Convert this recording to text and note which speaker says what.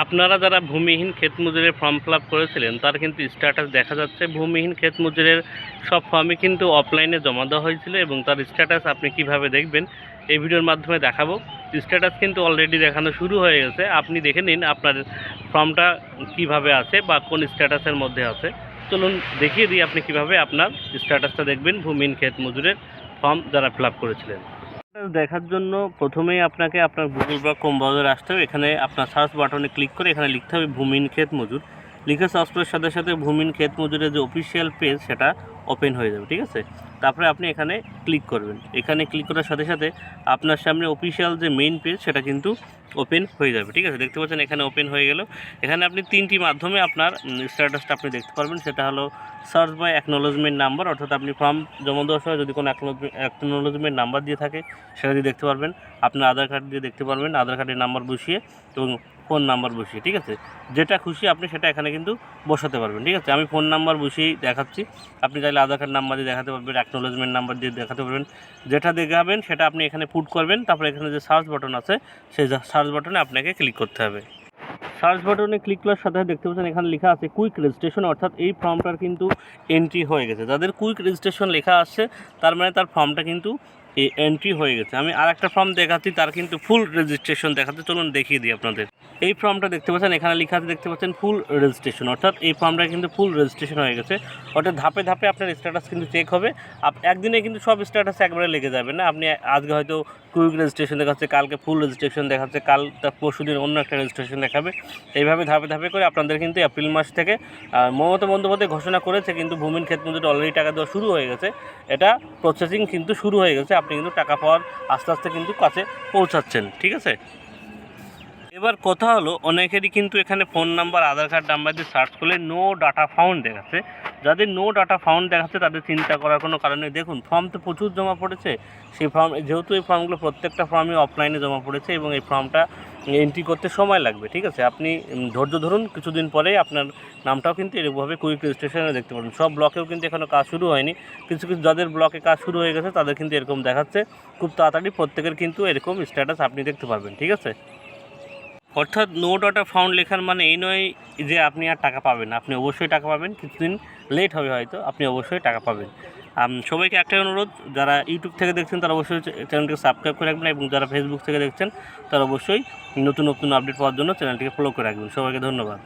Speaker 1: আপনারা যারা ভূমিহীন ক্ষেত মজুরের ফর্ম ফিল আপ করেছিলেন তার কিন্তু স্ট্যাটাস দেখা যাচ্ছে। ভূমিহীন ক্ষেত মজুরের সব ফর্মই কিন্তু অফলাইনে জমা দেওয়া হয়েছিল এবং তার স্ট্যাটাস আপনি কিভাবে দেখবেন এই ভিডিওর মাধ্যমে দেখাবো। স্ট্যাটাস কিন্তু অলরেডি দেখানো শুরু হয়ে গেছে। আপনি দেখে নিন আপনার ফর্মটা কিভাবে আছে বা কোন স্ট্যাটাসের মধ্যে আছে। চলুন দেখিয়ে দিই আপনি কিভাবে আপনার স্ট্যাটাসটা দেখবেন ভূমিহীন ক্ষেত মজুরের ফর্ম যারা ফিল আপ করেছিলেন। দেখার জন্য প্রথমেই আপনাকে আপনার গুগল বা ক্রোম ব্রাউজারে আসতে হবে। এখানে আপনার সার্চ বাটনে ক্লিক করে এখানে লিখতে হবে ভূমিহীন ক্ষেত মজুর। লিখে সার্চ করার সাথে সাথে ভূমিহীন ক্ষেত মজুরের যে অফিসিয়াল পেজ সেটা ওপেন হয়ে যাবে, ঠিক আছে। তারপরে আপনি এখানে ক্লিক করবেন। এখানে ক্লিক করার সাথে সাথে আপনার সামনে অফিসিয়াল যে মেইন পেজ সেটা কিন্তু ওপেন হয়ে যাবে, ঠিক আছে। দেখতে পাচ্ছেন এখানে ওপেন হয়ে গেল। এখানে আপনি তিনটি মাধ্যমে আপনার স্ট্যাটাসটা আপনি দেখতে পারবেন। সেটা হলো সার্চ বাই অ্যাকনোলেজমেন্ট নাম্বার, অর্থাৎ আপনি ফর্ম জমা দেওয়ার সময় যদি কোনো অ্যাকনোলেজমেন্ট নাম্বার দিয়ে থাকে সেটা দিয়ে দেখতে পারবেন। আপনার আধার কার্ড দিয়ে দেখতে পারবেন, আধার কার্ডের নাম্বার বসিয়ে এবং ফোন নাম্বার বসিয়ে, ঠিক আছে। যেটা খুশি আপনি সেটা এখানে কিন্তু বসাতে পারবেন, ঠিক আছে। আমি ফোন নাম্বার বসিয়েই দেখাচ্ছি। আপনি চাইলে আধার কার্ড নাম্বার দিয়ে দেখাতে পারবেন, অ্যাকনোলেজমেন্ট নাম্বার দিয়ে দেখাতে পারবেন। যেটা দেখাবেন সেটা আপনি এখানে পুট করবেন। তারপরে এখানে যে সার্চ বাটন আছে সেই সার্চ বাটনে আপনাকে ক্লিক করতে হবে। সার্চ বাটনে ক্লিক করার সাথে দেখতে পাচ্ছেন এখানে লেখা আছে কুইক রেজিস্ট্রেশন, অর্থাৎ এই ফর্মটার কিন্তু এন্ট্রি হয়ে গেছে। যাদের কুইক রেজিস্ট্রেশন লেখা আসছে তার মানে তার ফর্মটা কিন্তু এন্ট্রি হয়ে গেছে। আমি আর একটা ফর্ম দেখাচ্ছি, তার কিন্তু ফুল রেজিস্ট্রেশন দেখাচ্ছে। চলুন দেখিয়ে দিই আপনাদের। এই ফর্মটা দেখতে পাচ্ছেন এখানে লেখা আছে, দেখতে পাচ্ছেন ফুল রেজিস্ট্রেশন, অর্থাৎ এই ফর্মটা কিন্তু ফুল রেজিস্ট্রেশন হয়ে গেছে। অর্থাৎ ধাপে ধাপে আপনার স্ট্যাটাস কিন্তু চেক হবে। একদিনে কিন্তু সব স্ট্যাটাস একবারে লেগে যাবে না। আপনি আজকে হয়তো কুইক রেজিস্ট্রেশন দেখাচ্ছে, কালকে ফুল রেজিস্ট্রেশন দেখাচ্ছে, কাল তার পরশু দিন অন্য একটা রেজিস্ট্রেশন দেখাবে। এইভাবে ধাপে ধাপে করে আপনাদের কিন্তু এপ্রিল মাস থেকে মমতা বন্দ্যোপাধ্যায় ঘোষণা করেছে কিন্তু ভূমিহীন ক্ষেত মজুর অলরেডি টাকা দেওয়া শুরু হয়ে গেছে। এটা প্রসেসিং কিন্তু শুরু হয়ে গেছে। আপনি কিন্তু টাকা পাওয়ার আস্তে আস্তে কিন্তু কাছে পৌঁছাচ্ছেন, ঠিক আছে। এবার কথা হলো, অনেকেরই কিন্তু এখানে ফোন নাম্বার, আধার কার্ড নাম্বার দিয়ে সার্চ করলে নো ডাটা ফাউন্ড দেখাচ্ছে। যাদের নো ডাটা ফাউন্ড দেখাচ্ছে তাদের চিন্তা করার কোনো কারণ নেই। দেখুন ফর্ম তো প্রচুর জমা পড়েছে। সেই ফর্ম, যেহেতু এই ফর্মগুলো প্রত্যেকটা ফর্মই অফলাইনে জমা পড়েছে এবং এই ফর্মটা এন্ট্রি করতে সময় লাগবে, ঠিক আছে। আপনি ধৈর্য ধরুন, কিছুদিন পরেই আপনার নামটাও কিন্তু এরকমভাবে কুইক রেজিস্ট্রেশনে দেখতে পাবেন। সব ব্লকেও কিন্তু এখনও কাজ শুরু হয়নি। কিছু কিছু যাদের ব্লকে কাজ শুরু হয়ে গেছে তাদের কিন্তু এরকম দেখাচ্ছে। খুব তাড়াতাড়ি প্রত্যেকের কিন্তু এরকম স্ট্যাটাস আপনি দেখতে পারবেন, ঠিক আছে। অর্থাৎ নো ডাটা ফাউন্ড লেখার মানে এই নয় যে আপনি আর টাকা পাবেন। আপনি অবশ্যই টাকা পাবেন, কিছুদিন লেট হবে হয়তো, আপনি অবশ্যই টাকা পাবেন। সবাইকে একটাই অনুরোধ, যারা ইউটিউব থেকে দেখছেন তারা অবশ্যই চ্যানেলটিকে সাবস্ক্রাইব করে রাখবেন এবং যারা ফেসবুক থেকে দেখছেন তারা অবশ্যই নতুন নতুন আপডেট পাওয়ার জন্য চ্যানেলটিকে ফলো করে রাখবেন। সবাইকে ধন্যবাদ।